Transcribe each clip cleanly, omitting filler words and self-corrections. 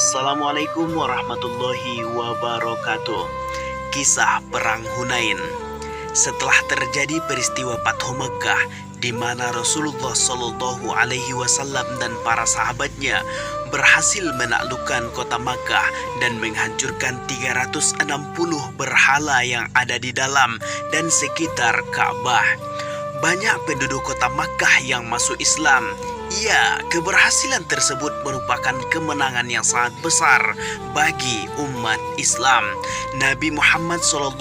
Assalamualaikum warahmatullahi wabarakatuh. Kisah Perang Hunain. Setelah terjadi peristiwa Fathu Makkah di mana Rasulullah Shallallahu Alaihi Wasallam dan para sahabatnya berhasil menaklukkan kota Makkah dan menghancurkan 360 berhala yang ada di dalam dan sekitar Ka'bah. Banyak penduduk kota Makkah yang masuk Islam. Ya, keberhasilan tersebut merupakan kemenangan yang sangat besar bagi umat Islam. Nabi Muhammad SAW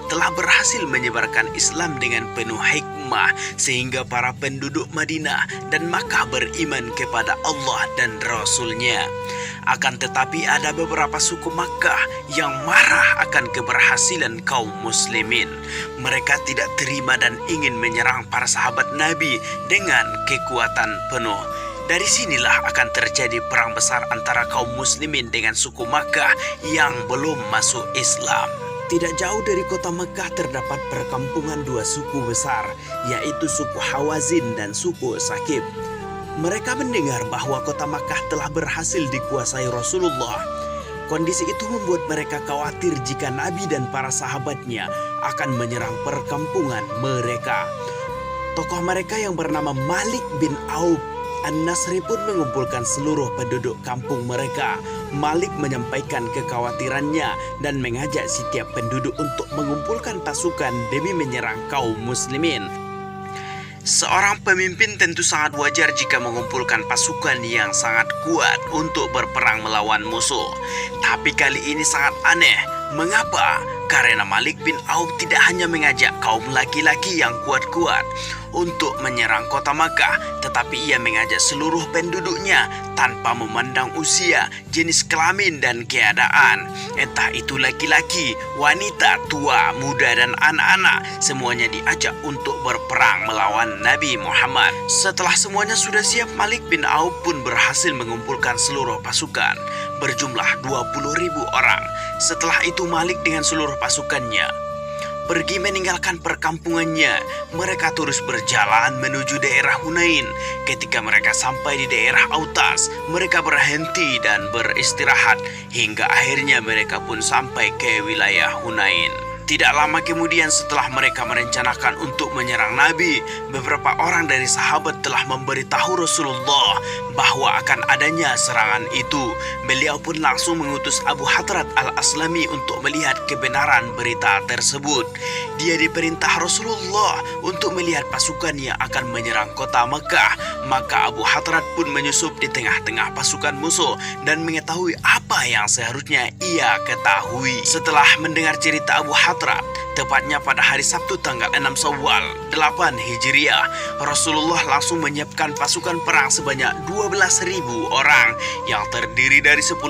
telah berhasil menyebarkan Islam dengan penuh hikmah sehingga para penduduk Madinah dan Makkah beriman kepada Allah dan Rasul-Nya. Akan tetapi ada beberapa suku Makkah yang marah akan keberhasilan kaum muslimin. Mereka tidak terima dan ingin menyerang para sahabat Nabi dengan kekuatan penuh. Dari sinilah akan terjadi perang besar antara kaum muslimin dengan suku Makkah yang belum masuk Islam. Tidak jauh dari kota Makkah terdapat perkampungan dua suku besar, yaitu suku Hawazin dan suku Sakif. Mereka mendengar bahwa kota Makkah telah berhasil dikuasai Rasulullah. Kondisi itu membuat mereka khawatir jika Nabi dan para sahabatnya akan menyerang perkampungan mereka. Tokoh mereka yang bernama Malik bin Auf An-Nasri pun mengumpulkan seluruh penduduk kampung mereka. Malik menyampaikan kekhawatirannya dan mengajak setiap penduduk untuk mengumpulkan pasukan demi menyerang kaum muslimin. Seorang pemimpin tentu sangat wajar jika mengumpulkan pasukan yang sangat kuat untuk berperang melawan musuh. Tapi kali ini sangat aneh. Mengapa? Karena Malik bin Auf tidak hanya mengajak kaum laki-laki yang kuat-kuat untuk menyerang kota Makkah, tetapi ia mengajak seluruh penduduknya tanpa memandang usia, jenis kelamin dan keadaan. Entah itu laki-laki, wanita, tua, muda dan anak-anak, semuanya diajak untuk berperang melawan Nabi Muhammad. Setelah semuanya sudah siap, Malik bin Auf pun berhasil mengumpulkan seluruh pasukan berjumlah 20.000 orang. Setelah itu Malik dengan seluruh pasukannya pergi meninggalkan perkampungannya. Mereka terus berjalan menuju daerah Hunain. Ketika mereka sampai di daerah Autas, mereka berhenti dan beristirahat hingga akhirnya mereka pun sampai ke wilayah Hunain. Tidak lama kemudian setelah mereka merencanakan untuk menyerang Nabi, beberapa orang dari sahabat telah memberitahu Rasulullah bahwa akan adanya serangan itu. Beliau pun langsung mengutus Abu Hadrat al-Aslami untuk melihat kebenaran berita tersebut. Dia diperintah Rasulullah untuk melihat pasukan yang akan menyerang kota Makkah. Maka Abu Hadrat pun menyusup di tengah-tengah pasukan musuh dan mengetahui apa yang seharusnya ia ketahui. Setelah mendengar cerita Abu Hadrat, tepatnya pada hari Sabtu tanggal 6 Syawal 8 Hijriah, Rasulullah langsung menyiapkan pasukan perang sebanyak 12.000 orang yang terdiri dari 10.000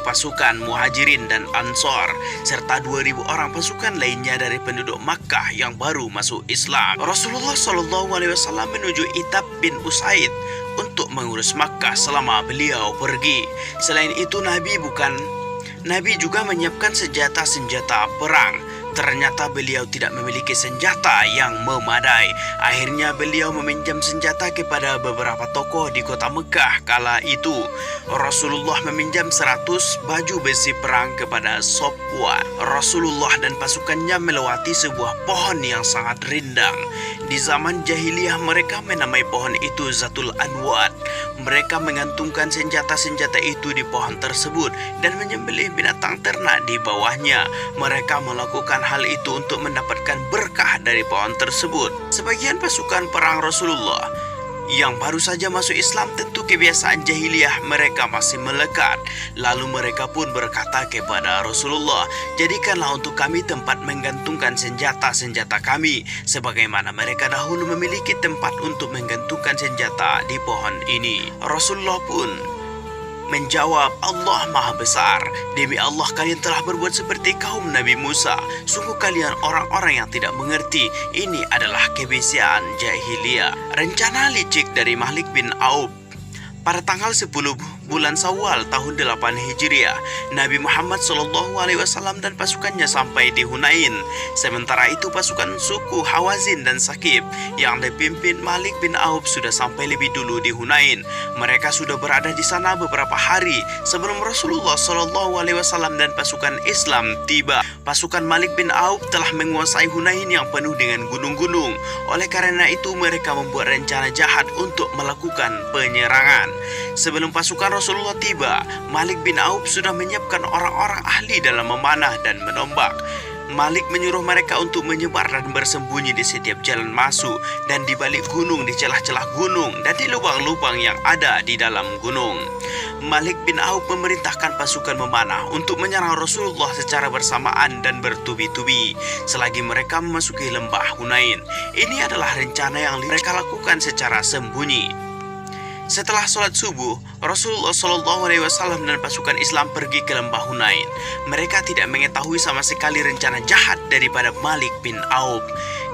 pasukan Muhajirin dan Ansor serta 2.000 orang pasukan lainnya dari penduduk Makkah yang baru masuk Islam. Rasulullah SAW menuju Itab bin Usaid untuk mengurus Makkah selama beliau pergi. Selain itu Nabi juga menyiapkan senjata-senjata perang. Ternyata beliau tidak memiliki senjata yang memadai. Akhirnya beliau meminjam senjata kepada beberapa tokoh di kota Mekah. Kala itu Rasulullah meminjam 100 baju besi perang kepada Sofwan. Rasulullah dan pasukannya melewati sebuah pohon yang sangat rindang. Di zaman jahiliyah mereka menamai pohon itu Zatul Anwad. Mereka mengantungkan senjata-senjata itu di pohon tersebut dan menyembelih binatang ternak di bawahnya. Mereka melakukan hal itu untuk mendapatkan berkah dari pohon tersebut. Sebagian pasukan perang Rasulullah yang baru saja masuk Islam, tentu kebiasaan jahiliyah mereka masih melekat. Lalu mereka pun berkata kepada Rasulullah, "Jadikanlah untuk kami tempat menggantungkan senjata-senjata kami, sebagaimana mereka dahulu memiliki tempat untuk menggantungkan senjata di pohon ini." Rasulullah pun menjawab, "Allah Maha Besar. Demi Allah kalian telah berbuat seperti kaum Nabi Musa. Sungguh kalian orang-orang yang tidak mengerti. Ini adalah kebiasaan jahiliyah." Rencana licik dari Malik bin Auf. Pada tanggal 10 bulan Syawal tahun 8 Hijriah, Nabi Muhammad SAW dan pasukannya sampai di Hunain. Sementara itu pasukan suku Hawazin dan Saqif yang dipimpin Malik bin Auf sudah sampai lebih dulu di Hunain. Mereka sudah berada di sana beberapa hari sebelum Rasulullah SAW dan pasukan Islam tiba. Pasukan Malik bin Auf telah menguasai Hunain yang penuh dengan gunung-gunung. Oleh karena itu mereka membuat rencana jahat untuk melakukan penyerangan. Sebelum pasukan Rasulullah tiba, Malik bin Auf sudah menyiapkan orang-orang ahli dalam memanah dan menombak. Malik menyuruh mereka untuk menyebar dan bersembunyi di setiap jalan masuk dan di balik gunung, di celah-celah gunung dan di lubang-lubang yang ada di dalam gunung. Malik bin Auf memerintahkan pasukan memanah untuk menyerang Rasulullah secara bersamaan dan bertubi-tubi selagi mereka memasuki lembah Hunain. Ini adalah rencana yang mereka lakukan secara sembunyi. Setelah sholat subuh, Rasulullah SAW dan pasukan Islam pergi ke lembah Hunain. Mereka tidak mengetahui sama sekali rencana jahat daripada Malik bin Auf.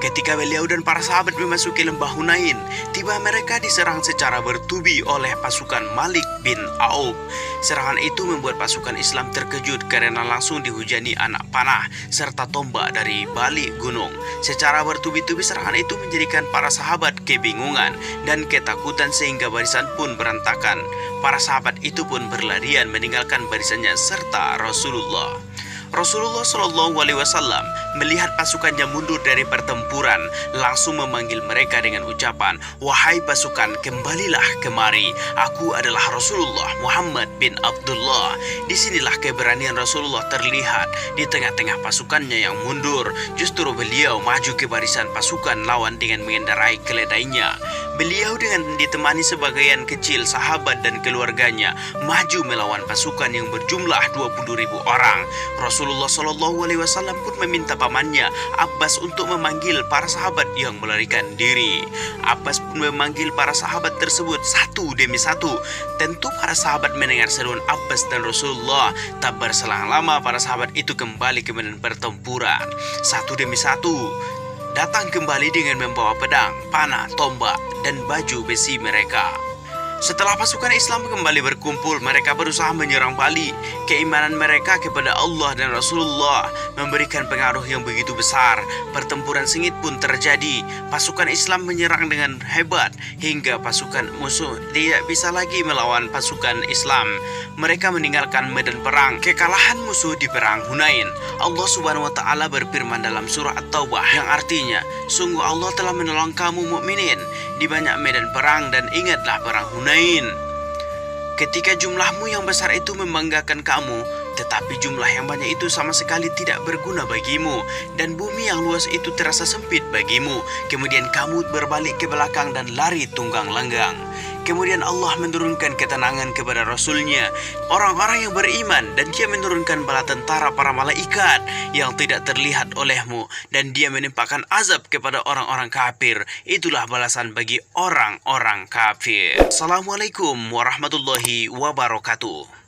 Ketika beliau dan para sahabat memasuki lembah Hunain, tiba mereka diserang secara bertubi oleh pasukan Malik bin Auf. Serangan itu membuat pasukan Islam terkejut karena langsung dihujani anak panah serta tombak dari balik gunung. Secara bertubi-tubi serangan itu menjadikan para sahabat kebingungan dan ketakutan sehingga barisan pun berantakan. Para sahabat itu pun berlarian meninggalkan barisannya serta Rasulullah. Rasulullah SAW melihat pasukannya mundur dari pertempuran, langsung memanggil mereka dengan ucapan, "Wahai pasukan, kembalilah kemari. Aku adalah Rasulullah Muhammad bin Abdullah." Disinilah keberanian Rasulullah terlihat. Di tengah-tengah pasukannya yang mundur, justru beliau maju ke barisan pasukan lawan dengan mengendarai keledainya. Beliau dengan ditemani sebagian kecil sahabat dan keluarganya maju melawan pasukan yang berjumlah 20.000 orang. Rasulullah SAW pun meminta pamannya Abbas untuk memanggil para sahabat yang melarikan diri. Abbas pun memanggil para sahabat tersebut satu demi satu. Tentu para sahabat mendengar seruan Abbas dan Rasulullah. Tak berselang lama para sahabat itu kembali ke medan pertempuran. Satu demi satu datang kembali dengan membawa pedang, panah, tombak, dan baju besi mereka. Setelah pasukan Islam kembali berkumpul, mereka berusaha menyerang balik. Keimanan mereka kepada Allah dan Rasulullah memberikan pengaruh yang begitu besar. Pertempuran sengit pun terjadi. Pasukan Islam menyerang dengan hebat hingga pasukan musuh tidak bisa lagi melawan pasukan Islam. Mereka meninggalkan medan perang. Kekalahan musuh di perang Hunain. Allah Subhanahu wa taala berfirman dalam surah At-Taubah yang artinya, "Sungguh Allah telah menolong kamu mukminin di banyak medan perang dan ingatlah perang Hunain. Ketika jumlahmu yang besar itu membanggakan kamu, tetapi jumlah yang banyak itu sama sekali tidak berguna bagimu, dan bumi yang luas itu terasa sempit bagimu. Kemudian kamu berbalik ke belakang dan lari tunggang langgang." Kemudian Allah menurunkan ketenangan kepada Rasulnya, orang-orang yang beriman, dan Dia menurunkan bala tentara para malaikat yang tidak terlihat olehmu, dan Dia menimpakan azab kepada orang-orang kafir. Itulah balasan bagi orang-orang kafir. Assalamualaikum warahmatullahi wabarakatuh.